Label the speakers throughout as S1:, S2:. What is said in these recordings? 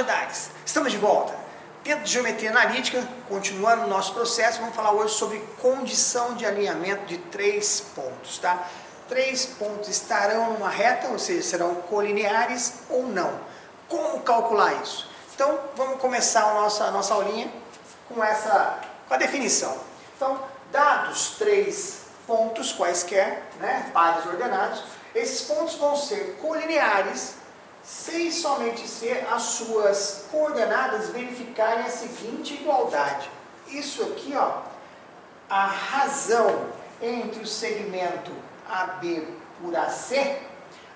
S1: Jedi! Estamos de volta. Dentro de geometria analítica, continuando o nosso processo, vamos falar hoje sobre condição de alinhamento de 3 pontos, tá? 3 pontos estarão numa reta, ou seja, serão colineares ou não. Como calcular isso? Então, vamos começar a nossa aulinha com a definição. Então, dados 3 pontos quaisquer, né, pares ordenados, esses pontos vão ser colineares se somente ser as suas coordenadas verificarem a seguinte igualdade. Isso aqui, ó, a razão entre o segmento AB por AC,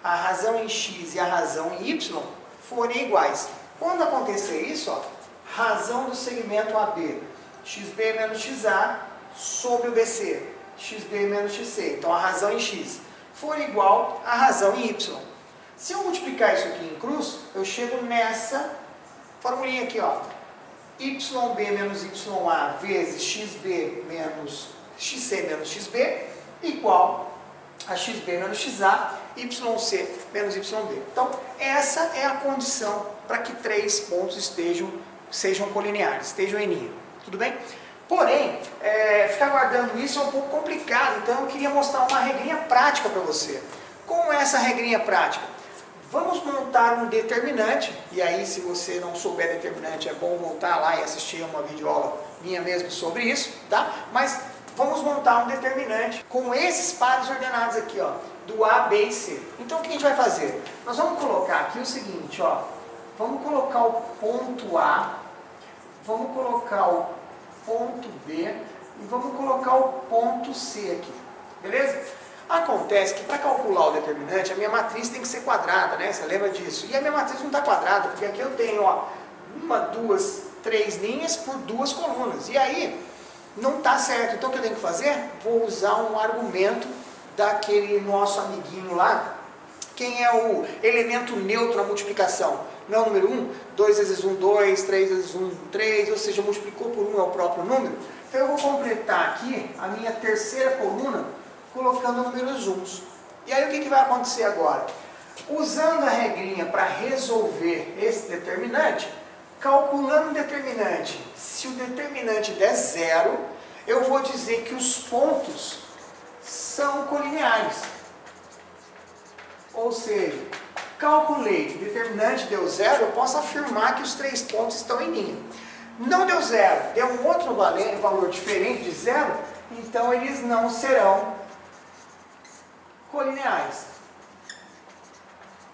S1: a razão em X e a razão em Y forem iguais. Quando acontecer isso, ó, razão do segmento AB, XB menos XA sobre o BC, XB menos XC, então a razão em X, for igual à razão em Y. Se eu multiplicar isso aqui em cruz, eu chego nessa formulinha aqui, ó. YB menos YA vezes XB menos XC menos XB igual a XB menos XA, YC menos YB. Então, essa é a condição para que 3 pontos sejam colineares, estejam em linha. Tudo bem? Porém, ficar guardando isso é um pouco complicado, então eu queria mostrar uma regrinha prática para você. Como é essa regrinha prática? Vamos montar um determinante, e aí se você não souber determinante é bom voltar lá e assistir uma videoaula minha mesmo sobre isso, tá? Mas vamos montar um determinante com esses pares ordenados aqui, ó, do A, B e C. Então o que a gente vai fazer? Nós vamos colocar aqui o seguinte, ó, vamos colocar o ponto A, vamos colocar o ponto B e vamos colocar o ponto C aqui, beleza? Acontece que para calcular o determinante, a minha matriz tem que ser quadrada, né? Você lembra disso? E a minha matriz não está quadrada, porque aqui eu tenho, ó, 1, 2, 3 linhas por 2 colunas. E aí, não está certo. Então o que eu tenho que fazer? Vou usar um argumento daquele nosso amiguinho lá. Quem é o elemento neutro na multiplicação? Não é o número 1? 2 vezes 1, 2, 3 vezes 1, 3, ou seja, multiplicou por 1 é o próprio número. Então eu vou completar aqui a minha terceira coluna colocando números 1. E aí o que vai acontecer agora? Usando a regrinha para resolver esse determinante, calculando o determinante, se o determinante der 0, eu vou dizer que os pontos são colineares. Ou seja, calculei que o determinante deu 0, eu posso afirmar que os 3 pontos estão em linha. Não deu 0, deu um outro valor diferente de 0, então eles não serão colineares.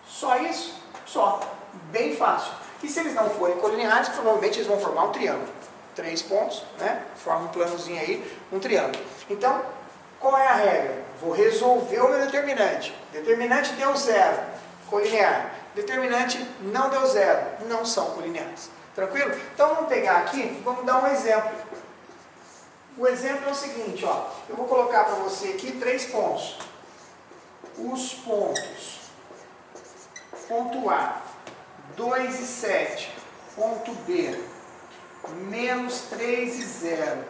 S1: Só isso? Só. Bem fácil. E se eles não forem colineares, provavelmente eles vão formar um triângulo. 3 pontos, né? Forma um planozinho aí, um triângulo. Então, qual é a regra? Vou resolver o meu determinante. Determinante deu 0, colinear. Determinante não deu 0, não são colineares. Tranquilo? Então vamos pegar aqui, vamos dar um exemplo. O exemplo é o seguinte, ó. Eu vou colocar para você aqui 3 pontos. Os pontos, ponto A, 2 e 7, ponto B, menos 3 e 0,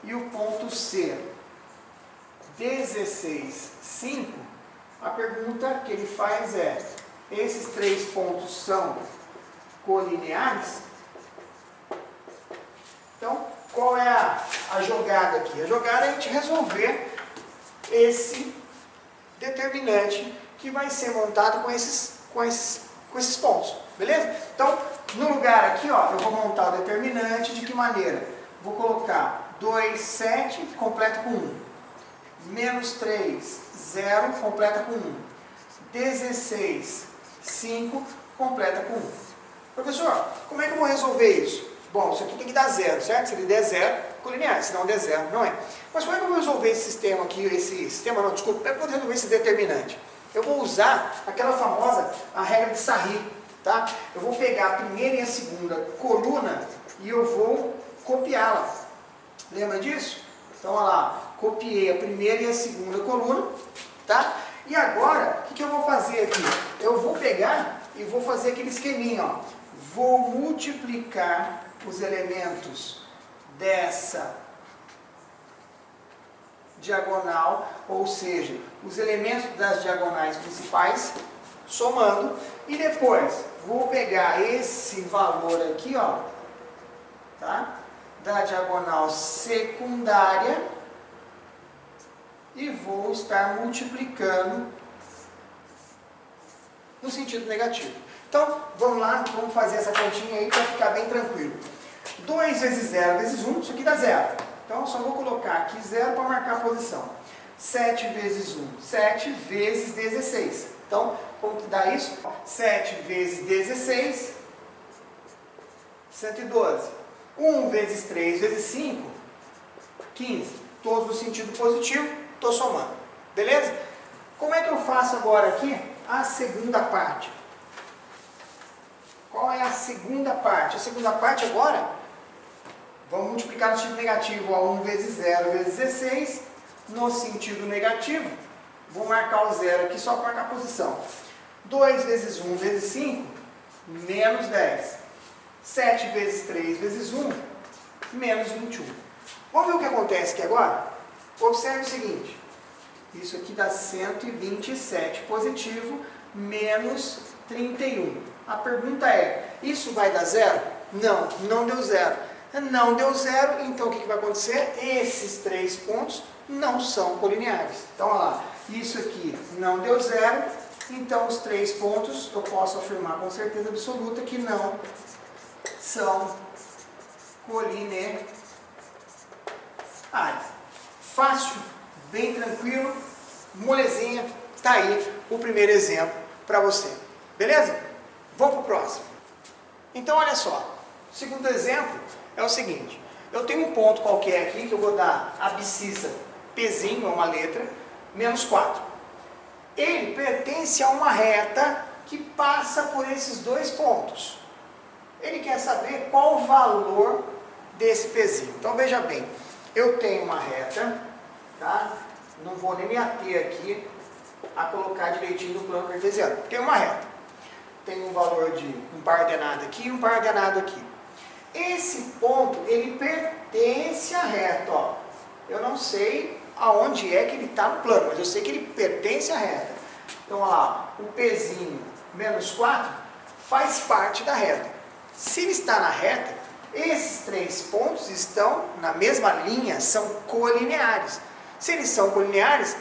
S1: e o ponto C, 16, 5, a pergunta que ele faz é, esses 3 pontos são colineares? Então, qual é a jogada aqui? A jogada é a gente resolver esse determinante que vai ser montado com esses pontos, beleza? Então, no lugar aqui, ó, eu vou montar o determinante de que maneira? Vou colocar 2, 7, completa com 1. Menos 3, 0, completa com 1. 16, 5, completa com 1. Professor, como é que eu vou resolver isso? Bom, isso aqui tem que dar 0, certo? Se ele der 0, colinear, se não der 0, não é. Mas como é que eu vou resolver esse sistema aqui, como é que eu vou resolver esse determinante? Eu vou usar aquela famosa, a regra de Sarri, tá? Eu vou pegar a primeira e a segunda coluna e eu vou copiá-la. Lembra disso? Então, olha lá, copiei a primeira e a segunda coluna, tá? E agora, o que eu vou fazer aqui? Eu vou pegar e vou fazer aquele esqueminha, ó. Vou multiplicar os elementos dessa diagonal, ou seja, os elementos das diagonais principais, somando, e depois vou pegar esse valor aqui, ó, tá? Da diagonal secundária e vou estar multiplicando no sentido negativo. Então, vamos lá, vamos fazer essa continha aí para ficar bem tranquilo. 2 vezes 0 vezes 1, isso aqui dá 0. Então, só vou colocar aqui 0 para marcar a posição. 7 vezes 1, 7 vezes 16. Então, como que dá isso? 7 vezes 16, 112. 1 vezes 3 vezes 5, 15. Todos no sentido positivo, estou somando. Beleza? Como é que eu faço agora aqui a segunda parte? Qual é a segunda parte? A segunda parte agora, vamos multiplicar no sentido negativo. 1 vezes 0 vezes 16, no sentido negativo. Vou marcar o 0 aqui só para marcar a posição. 2 vezes 1 vezes 5, menos 10. 7 vezes 3 vezes 1, menos 21. Vamos ver o que acontece aqui agora? Observe o seguinte. Isso aqui dá 127 positivo, menos 31. A pergunta é, isso vai dar 0? Não, não deu 0. Não deu 0, então o que vai acontecer? Esses 3 pontos não são colineares. Então, olha lá, isso aqui não deu 0, então os 3 pontos eu posso afirmar com certeza absoluta que não são colineares. Fácil, bem tranquilo, molezinha, está aí o primeiro exemplo para você. Beleza? Vamos para o próximo. Então, olha só, o segundo exemplo é o seguinte. Eu tenho um ponto qualquer aqui que eu vou dar abscissa Pzinho, uma letra, menos 4. Ele pertence a uma reta que passa por esses 2 pontos. Ele quer saber qual o valor desse Pzinho. Então, veja bem, eu tenho uma reta, tá? Não vou nem me ater aqui a colocar direitinho no plano cartesiano. Tem uma reta. Tem um valor de um par ordenado aqui e um par ordenado aqui. Esse ponto, ele pertence à reta, ó. Eu não sei aonde é que ele está no plano, mas eu sei que ele pertence à reta. Então, olha lá, o Pzinho menos 4 faz parte da reta. Se ele está na reta, esses 3 pontos estão na mesma linha, são colineares. Se eles são colineares,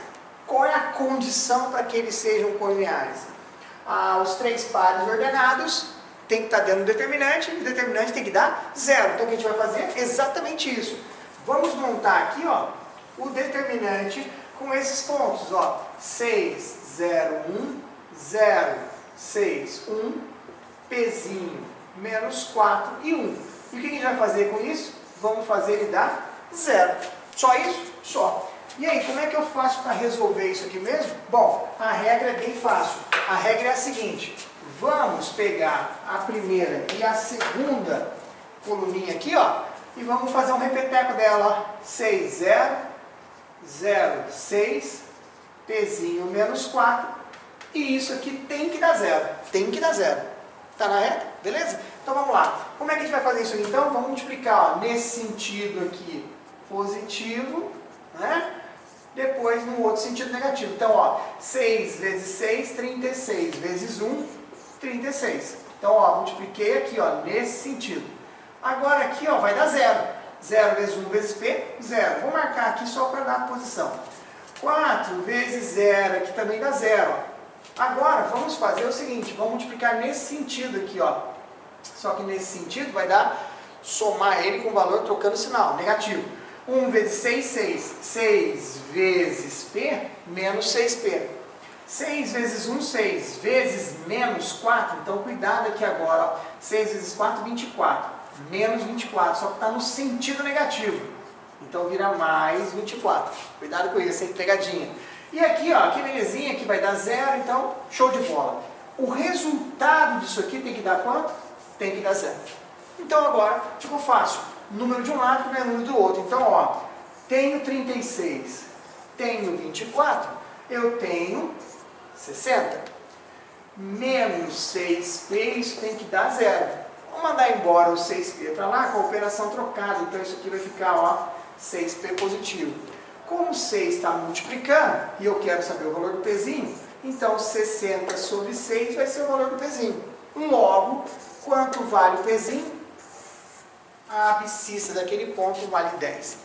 S1: qual é a condição para que eles sejam colineares? Os 3 pares ordenados tem que estar dentro do determinante, e o determinante tem que dar 0. Então, o que a gente vai fazer? Exatamente isso. Vamos montar aqui, ó, o determinante com esses pontos, ó, 6, 0, 1, 0, 6, 1, Pzinho, menos 4 e 1. E o que a gente vai fazer com isso? Vamos fazer ele dar 0. Só isso? Só. E aí, como é que eu faço para resolver isso aqui mesmo? Bom, a regra é bem fácil. A regra é a seguinte. Vamos pegar a primeira e a segunda coluninha aqui, ó, e vamos fazer um repeteco dela, ó. 6, 0, 0, 6, Pzinho menos 4, e isso aqui tem que dar 0. Tem que dar 0. Tá na reta? Beleza? Então vamos lá. Como é que a gente vai fazer isso aqui? Então vamos multiplicar, ó, nesse sentido aqui positivo, né? Depois no outro sentido negativo. Então, ó, 6 vezes 6, 36, vezes 1, 36. Então, ó, multipliquei aqui, ó, nesse sentido. Agora aqui, ó, vai dar 0. 0 vezes 1 vezes P, 0. Vou marcar aqui só para dar a posição. 4 vezes 0, aqui também dá 0. Ó. Agora, vamos fazer o seguinte, vamos multiplicar nesse sentido aqui, ó. Só que nesse sentido vai dar, somar ele com o valor trocando o sinal, negativo. 1 vezes 6, 6. 6 vezes P, menos 6P. 6 vezes 1, 6. Vezes menos 4. Então, cuidado aqui agora. Ó. 6 vezes 4, 24. Menos 24. Só que está no sentido negativo. Então, vira mais 24. Cuidado com isso, hein? Pegadinha. E aqui, ó, que belezinha, que vai dar 0. Então, show de bola. O resultado disso aqui tem que dar quanto? Tem que dar 0. Então, agora, ficou fácil. Número de um lado não é número do outro. Então, ó, tenho 36, tenho 24, eu tenho 60. Menos 6P, isso tem que dar 0. Vamos mandar embora o 6P para lá com a operação trocada. Então, isso aqui vai ficar, ó, 6P positivo. Como 6 está multiplicando, e eu quero saber o valor do Pzinho, então 60 sobre 6 vai ser o valor do Pzinho. Logo, quanto vale o pezinho? A abscissa daquele ponto vale 10.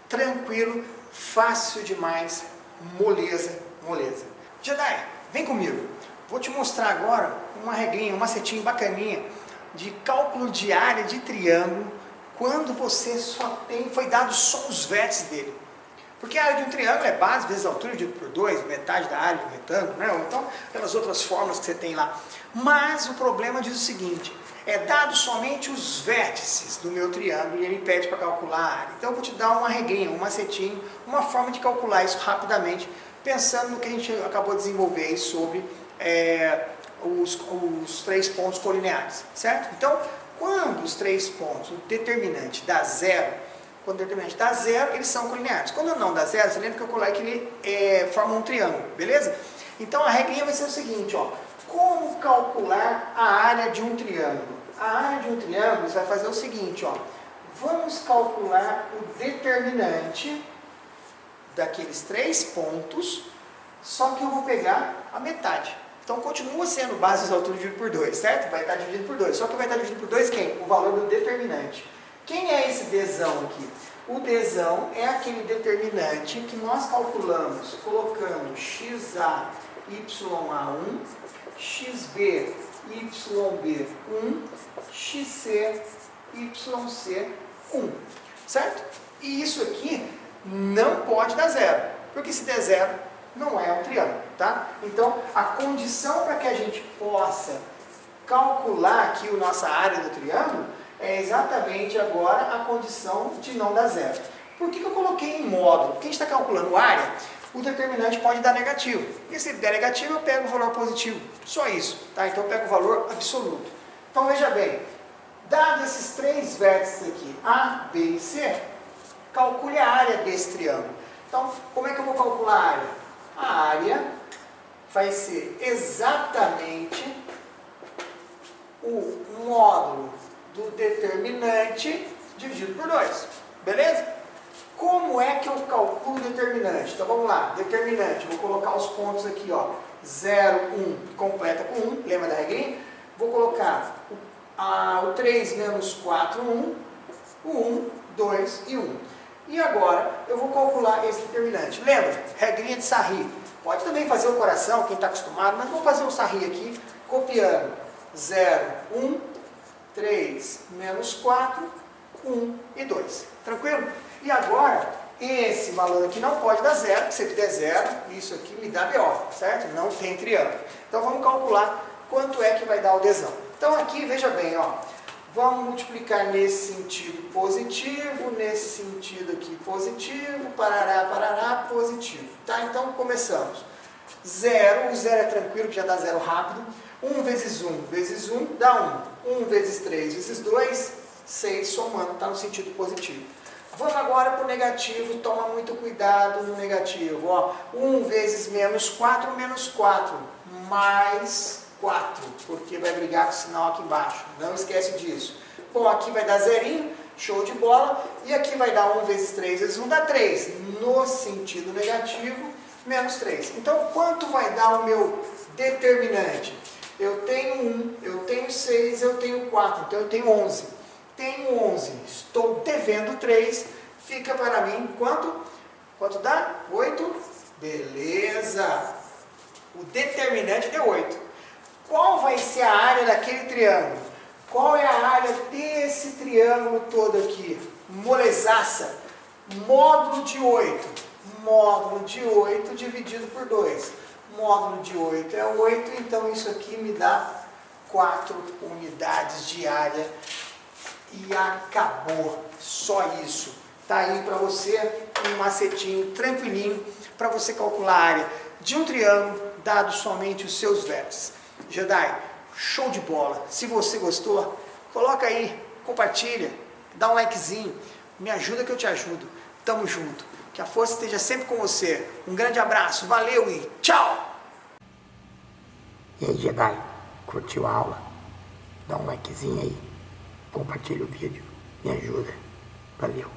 S1: Tranquilo, fácil demais, moleza, moleza. Jedi, vem comigo. Vou te mostrar agora uma regrinha, um macetinho bacaninha de cálculo de área de triângulo quando você foi dado só os vértices dele. Porque a área de um triângulo é base vezes a altura dividido por 2, metade da área de um retângulo, né? Ou então pelas outras fórmulas que você tem lá. Mas o problema diz o seguinte, é dado somente os vértices do meu triângulo e ele pede para calcular a área. Então eu vou te dar uma regrinha, um macetinho, uma forma de calcular isso rapidamente, pensando no que a gente acabou de desenvolver aí sobre os 3 pontos colineares, certo? Então, quando os 3 pontos, o determinante dá zero, quando o determinante dá zero, eles são colineares. Quando não dá zero, você lembra que eu coloquei que ele forma um triângulo, beleza? Então a regrinha vai ser o seguinte, ó. Como calcular a área de um triângulo? A área de um triângulo você vai fazer o seguinte, ó. Vamos calcular o determinante daqueles 3 pontos, só que eu vou pegar a metade. Então continua sendo base da altura dividido por 2, certo? Vai estar dividido por 2. Só que vai estar dividido por 2 quem? O valor do determinante. Quem é esse Dzão aqui? O Dzão é aquele determinante que nós calculamos colocando xa, y1, xb, yb1, xc, yc1, certo? E isso aqui não pode dar zero, porque se der zero, não é um triângulo, tá? Então, a condição para que a gente possa calcular aqui a nossa área do triângulo é exatamente agora a condição de não dar zero. Por que eu coloquei em módulo? Porque a gente está calculando área, o determinante pode dar negativo. E se der negativo, eu pego o valor positivo. Só isso, tá? Então eu pego o valor absoluto. Então veja bem, dados esses 3 vértices aqui, A, B e C, calcule a área desse triângulo. Então, como é que eu vou calcular a área? A área vai ser exatamente o módulo do determinante dividido por 2. Beleza? Como é que eu calculo o determinante? Então vamos lá, determinante, vou colocar os pontos aqui, ó, 0, 1, completa com 1, lembra da regrinha? Vou colocar o 3 menos 4, 1, o 1, 2 e 1. E agora eu vou calcular esse determinante. Lembra? Regrinha de Sarri. Pode também fazer o coração, quem está acostumado, mas vou fazer o Sarri aqui, copiando 0, 1, 3 menos 4, 1 e 2. Tranquilo? E agora, esse valor aqui não pode dar zero, porque se ele der zero, isso aqui me dá BO, certo? Não tem triângulo. Então vamos calcular quanto é que vai dar o Dzão. Então aqui, veja bem, ó, vamos multiplicar nesse sentido positivo, nesse sentido aqui positivo, parará, parará, positivo. Tá? Então começamos. 0, o 0 é tranquilo, que já dá zero rápido. 1 vezes 1 dá 1. 1 vezes 3 vezes 2, 6, somando, está no sentido positivo. Vamos agora para o negativo, toma muito cuidado no negativo. Ó. 1 vezes menos 4, mais 4, porque vai brigar com o sinal aqui embaixo. Não esquece disso. Bom, aqui vai dar zerinho, show de bola. E aqui vai dar 1 vezes 3 vezes 1 dá 3, no sentido negativo, menos 3. Então, quanto vai dar o meu determinante? Eu tenho 1, eu tenho 6, eu tenho 4, então eu tenho 11. Tenho 11, estou devendo 3, fica para mim quanto? Quanto dá? 8? Beleza! O determinante deu 8. Qual vai ser a área daquele triângulo? Qual é a área desse triângulo todo aqui? Molezaça. Módulo de 8. Módulo de 8 dividido por 2. Módulo de 8 é 8, então isso aqui me dá 4 unidades de área. E acabou. Só isso. Tá aí para você um macetinho tranquilinho para você calcular a área de um triângulo, dado somente os seus vértices. Jedi, show de bola. Se você gostou, coloca aí, compartilha, dá um likezinho, me ajuda que eu te ajudo. Tamo junto. Que a força esteja sempre com você. Um grande abraço, valeu e tchau!
S2: E aí, Jedi, curtiu a aula? Dá um likezinho aí, compartilha o vídeo, me ajuda. Valeu,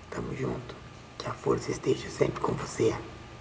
S2: tamo junto. Que a força esteja sempre com você.